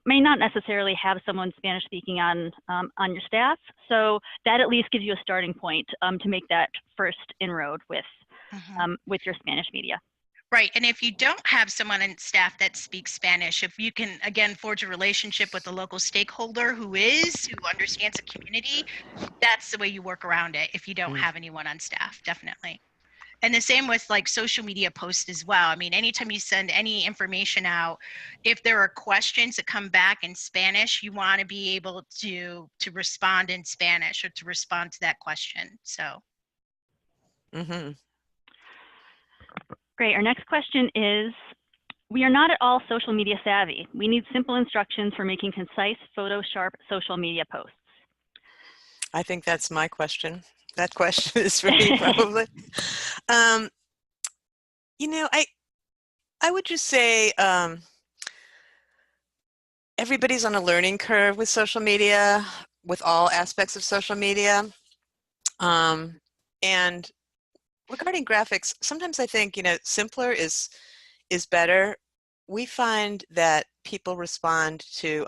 may not necessarily have someone Spanish speaking on your staff. So that at least gives you a starting point to make that first inroad with your Spanish media. Right. And if you don't have someone on staff that speaks Spanish, if you can, again, forge a relationship with a local stakeholder who understands the community, that's the way you work around it if you don't have anyone on staff, definitely. And the same with like social media posts as well. I mean, anytime you send any information out, if there are questions that come back in Spanish, you want to be able to respond in Spanish or to respond to that question. So. Great. Our next question is, we are not at all social media savvy. We need simple instructions for making concise, photo-sharp social media posts. I think that's my question. That question is for me, probably. You know, I would just say everybody's on a learning curve with social media, with all aspects of social media. And regarding graphics, sometimes I think, you know, simpler is better. We find that people respond to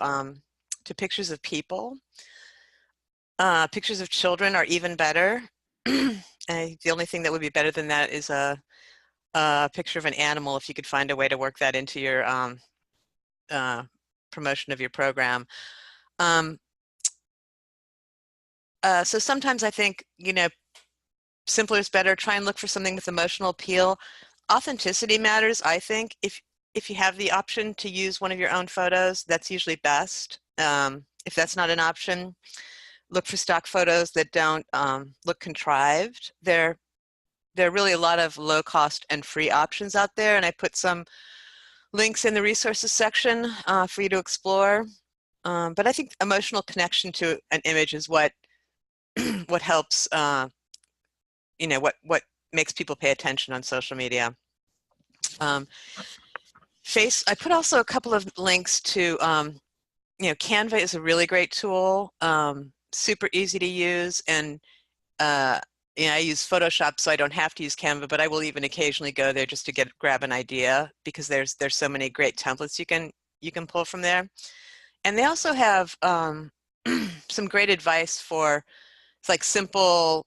pictures of people. Pictures of children are even better. The only thing that would be better than that is a picture of an animal, if you could find a way to work that into your promotion of your program. So sometimes I think, you know, simpler is better. Try and look for something with emotional appeal. Authenticity matters, I think. If you have the option to use one of your own photos, that's usually best. If that's not an option, look for stock photos that don't look contrived. They're there are really a lot of low cost and free options out there, and I put some links in the resources section for you to explore. But I think emotional connection to an image is what what helps, what makes people pay attention on social media. I put also a couple of links to, Canva is a really great tool, super easy to use, and I use Photoshop, so I don't have to use Canva, but I will even occasionally go there just to grab an idea, because there's so many great templates you can pull from there. And they also have some great advice for, it's like simple,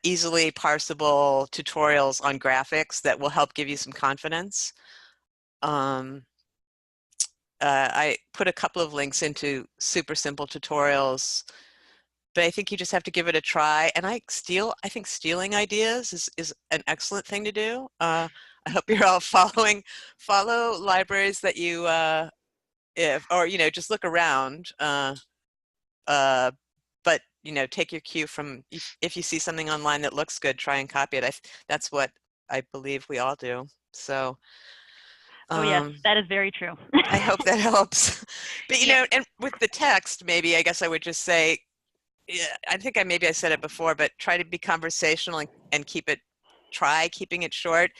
easily parsable tutorials on graphics that will help give you some confidence. I put a couple of links into super simple tutorials, but I think you just have to give it a try. And I think stealing ideas is an excellent thing to do. I hope you're all follow libraries that you, just look around. But take your cue from, if you see something online that looks good, try and copy it. That's what I believe we all do. So. Oh yes, that is very true. I hope that helps. But and with the text, maybe I guess I would just say, yeah, I think maybe I said it before, but try to be conversational and try keeping it short.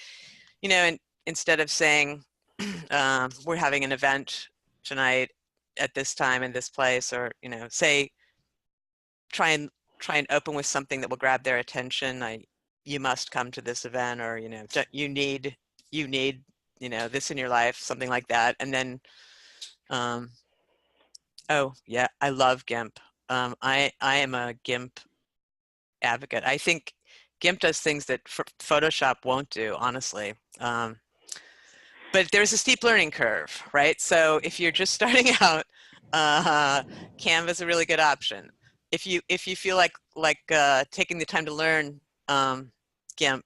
And instead of saying, we're having an event tonight at this time in this place, or say, try and open with something that will grab their attention. You must come to this event, or you need this in your life, something like that. And then oh yeah, I love GIMP. I am a GIMP advocate. I think GIMP does things that Photoshop won't do, honestly. But there's a steep learning curve, right? So if you're just starting out, Canva is a really good option. If you feel like taking the time to learn GIMP,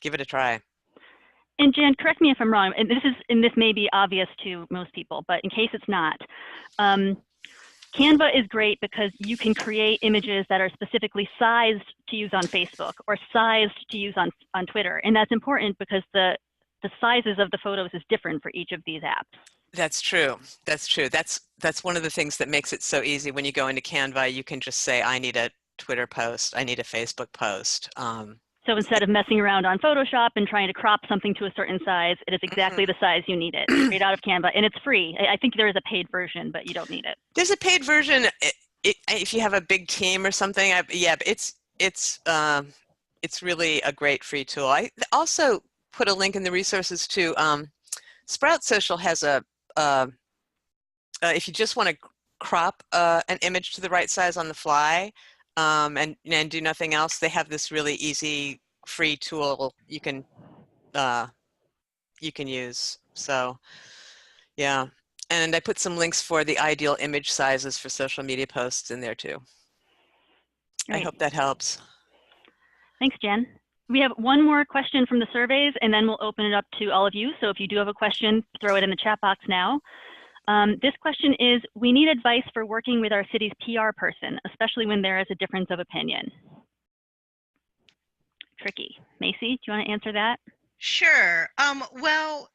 give it a try. And Jan, correct me if I'm wrong, and this may be obvious to most people, but in case it's not, Canva is great because you can create images that are specifically sized to use on Facebook or sized to use on Twitter. And that's important because the sizes of the photos is different for each of these apps. That's true. That's true. That's one of the things that makes it so easy. When you go into Canva, you can just say, I need a Twitter post, I need a Facebook post. So instead of messing around on Photoshop and trying to crop something to a certain size, it is exactly the size you need it, straight out of Canva. And it's free. I think there is a paid version, but you don't need it. There's a paid version if you have a big team or something. Yeah, but it's really a great free tool. I also put a link in the resources to Sprout Social has if you just want to crop an image to the right size on the fly, and do nothing else, they have this really easy free tool you can use. So yeah, and I put some links for the ideal image sizes for social media posts in there too. Great. I hope that helps. Thanks, Jen. We have one more question from the surveys, and then we'll open it up to all of you. So if you do have a question, throw it in the chat box now. This question is, we need advice for working with our city's PR person, especially when there is a difference of opinion. Tricky. Macy, do you want to answer that? Sure. Well,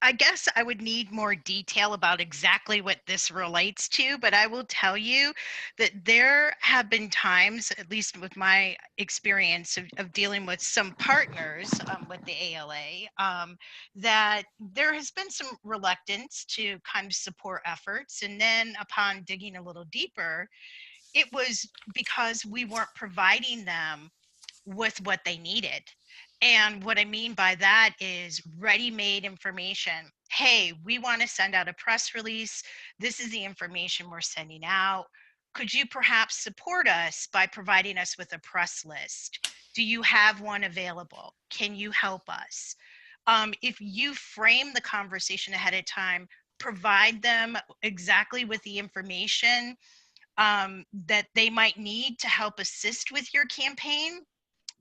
I guess I would need more detail about exactly what this relates to, but I will tell you that there have been times, at least with my experience of dealing with some partners with the ALA, that there has been some reluctance to kind of support efforts. And then upon digging a little deeper, it was because we weren't providing them with what they needed. And what I mean by that is ready-made information. Hey, we want to send out a press release. This is the information we're sending out. Could you perhaps support us by providing us with a press list? Do you have one available? Can you help us? If you frame the conversation ahead of time, provide them exactly with the information that they might need to help assist with your campaign,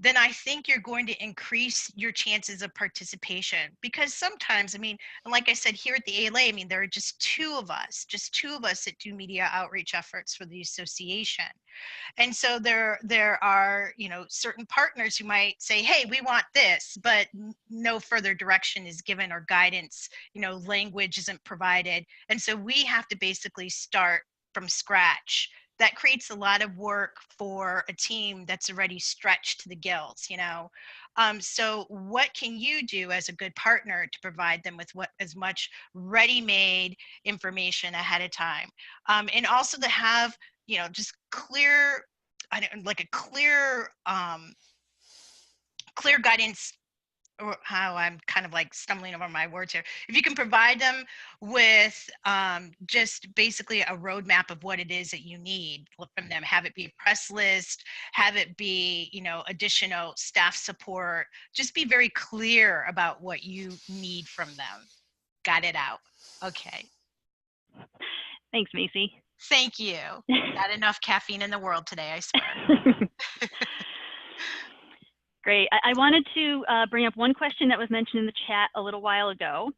then I think you're going to increase your chances of participation. Because sometimes, I mean, and like I said, here at the ALA, I mean, there are just two of us that do media outreach efforts for the association. And so there are, you know, certain partners who might say, hey, we want this, but no further direction is given or guidance, you know, language isn't provided. And so we have to basically start from scratch. That creates a lot of work for a team that's already stretched to the gills, you know. So what can you do as a good partner to provide them with as much ready-made information ahead of time, and also to have, you know, just clear, like a clear guidance, or how I'm kind of like stumbling over my words here. If you can provide them with just basically a roadmap of what it is that you need from them, have it be a press list, have it be, you know, additional staff support, just be very clear about what you need from them. Got it out. Okay. Thanks, Macy. Thank you. Not enough caffeine in the world today, I swear. Great. I wanted to bring up one question that was mentioned in the chat a little while ago.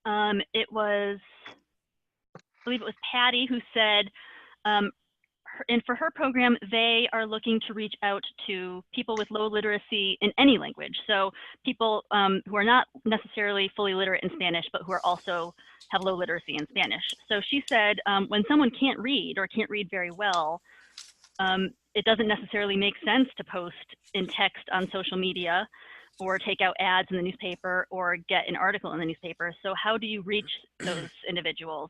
It was, I believe it was Patty who said, and for her program, they are looking to reach out to people with low literacy in any language. So people who are not necessarily fully literate in Spanish, but who are also have low literacy in Spanish. So she said, when someone can't read or can't read very well, it doesn't necessarily make sense to post in text on social media or take out ads in the newspaper or get an article in the newspaper. So how do you reach those individuals?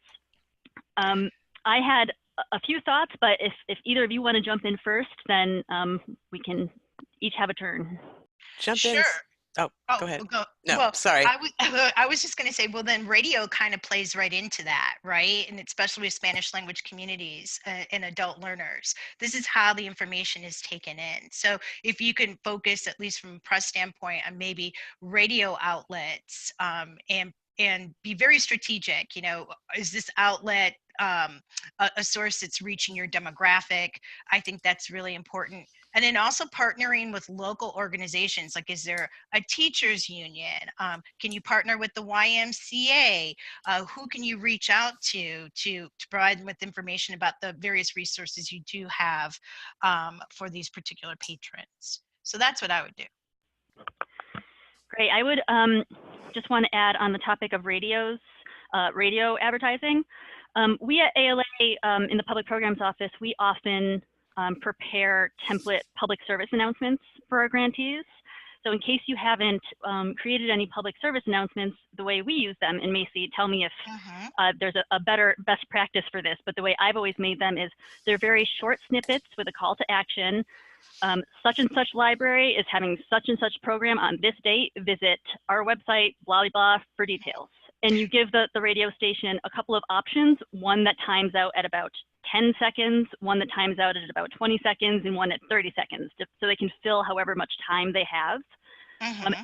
I had a few thoughts, but if either of you want to jump in first, then we can each have a turn. Jump in. Oh, go ahead. No, well, sorry. I was just going to say, well, then radio kind of plays right into that, right? And especially with Spanish language communities and adult learners, this is how the information is taken in. So if you can focus, at least from a press standpoint, on maybe radio outlets, and be very strategic, you know, is this outlet a source that's reaching your demographic? I think that's really important. And then also partnering with local organizations, like is there a teachers union? Can you partner with the YMCA? Who can you reach out to provide them with information about the various resources you do have for these particular patrons? So that's what I would do. Great. I would just want to add on the topic of radio advertising. We at ALA in the Public Programs Office, we often prepare template public service announcements for our grantees. So in case you haven't created any public service announcements, the way we use them, and Macy, tell me if there's a better best practice for this, but the way I've always made them is they're very short snippets with a call to action. Such and such library is having such and such program on this date. Visit our website, blah, blah, blah, for details. And you give the radio station a couple of options, one that times out at about 10 seconds, one that times out at about 20 seconds, and one at 30 seconds, so they can fill however much time they have.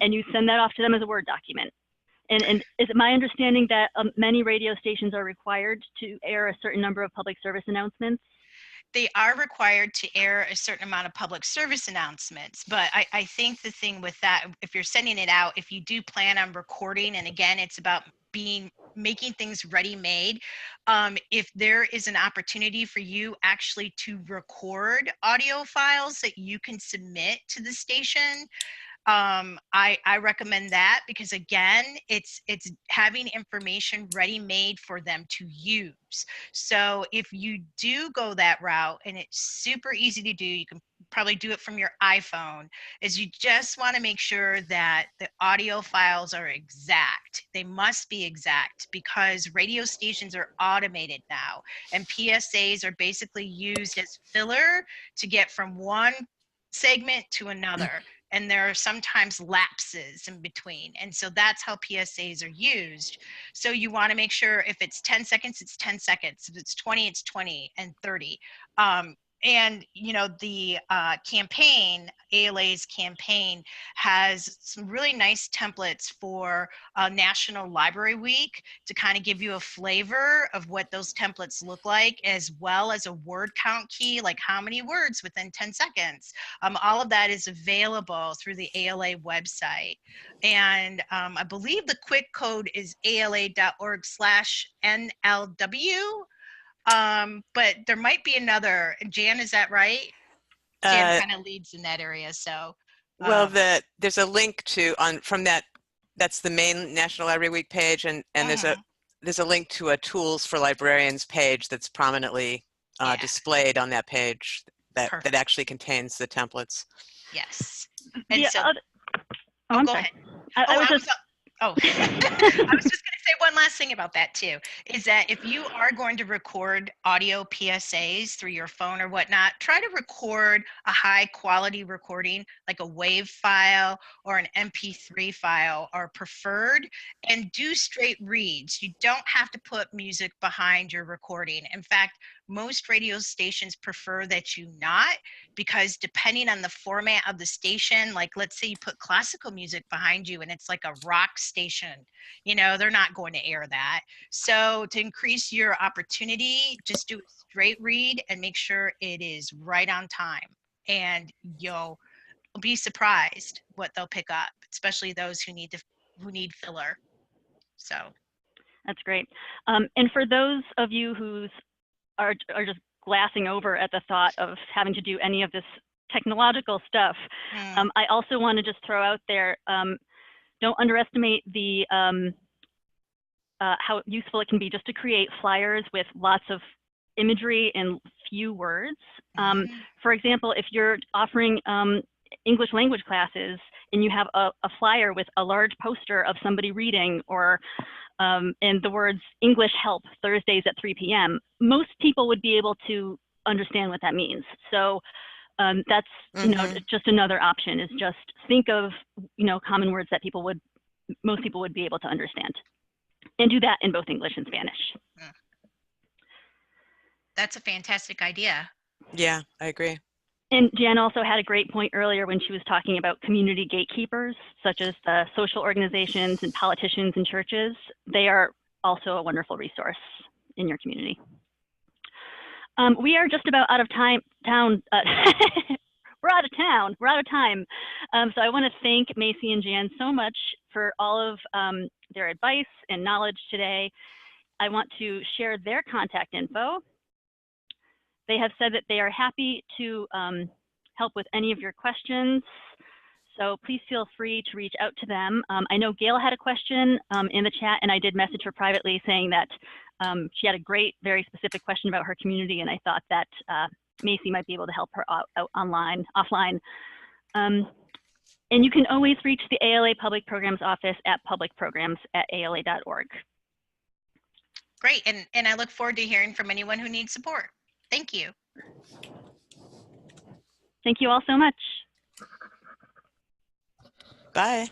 And you send that off to them as a Word document. And is it my understanding that many radio stations are required to air a certain number of public service announcements? They are required to air a certain amount of public service announcements, but I think the thing with that, if you're sending it out, if you do plan on recording, and again, it's about making things ready-made. If there is an opportunity for you actually to record audio files that you can submit to the station, I recommend that, because again, it's having information ready-made for them to use. So if you do go that route, and it's super easy to do, you can probably do it from your iPhone, is you just want to make sure that the audio files are exact. They must be exact, because radio stations are automated now, and PSAs are basically used as filler to get from one segment to another. And there are sometimes lapses in between. And so that's how PSAs are used. So you want to make sure if it's 10 seconds, it's 10 seconds. If it's 20, it's 20 and 30. and you know, the campaign, ALA's campaign, has some really nice templates for National Library Week to kind of give you a flavor of what those templates look like, as well as a word count key, like how many words within 10 seconds. All of that is available through the ALA website. And I believe the quick code is ala.org/NLW. But there might be another. Jan, is that right? Jan kind of leads in that area, so. Well, there's a link to from that. That's the main National Library Week page, and there's a link to a Tools for Librarians page that's prominently displayed on that page that actually contains the templates. Yes. And yeah, so, I'm go sorry. ahead. I was just I was just going to say one last thing about that too, is that if you are going to record audio PSAs through your phone or whatnot, try to record a high quality recording, like a WAV file or an MP3 file are preferred, and do straight reads. You don't have to put music behind your recording. In fact, most radio stations prefer that you not, because depending on the format of the station, like let's say you put classical music behind you and it's like a rock station, you know, they're not going to air that. So to increase your opportunity, just do a straight read and make sure it is right on time, and you'll be surprised what they'll pick up, especially those who need filler. So that's great. And for those of you who are just glassing over at the thought of having to do any of this technological stuff, I also want to just throw out there, don't underestimate the how useful it can be just to create flyers with lots of imagery and few words. For example, if you're offering English language classes and you have a flyer with a large poster of somebody reading, or and the words "English help Thursdays at 3 p.m., most people would be able to understand what that means. So that's, you know, just another option, is just think of, you know, common words that most people would be able to understand, and do that in both English and Spanish. That's a fantastic idea. Yeah, I agree. And Jan also had a great point earlier when she was talking about community gatekeepers, such as the social organizations and politicians and churches. They are also a wonderful resource in your community. We are just about out of time. We're out of town. We're out of time. So I want to thank Macy and Jan so much for all of their advice and knowledge today. I want to share their contact info. They have said that they are happy to help with any of your questions. So please feel free to reach out to them. I know Gail had a question in the chat, and I did message her privately saying that she had a great, very specific question about her community, and I thought that Macy might be able to help her out offline. And you can always reach the ALA Public Programs Office at publicprograms@ala.org. Great, and I look forward to hearing from anyone who needs support. Thank you. Thank you all so much. Bye.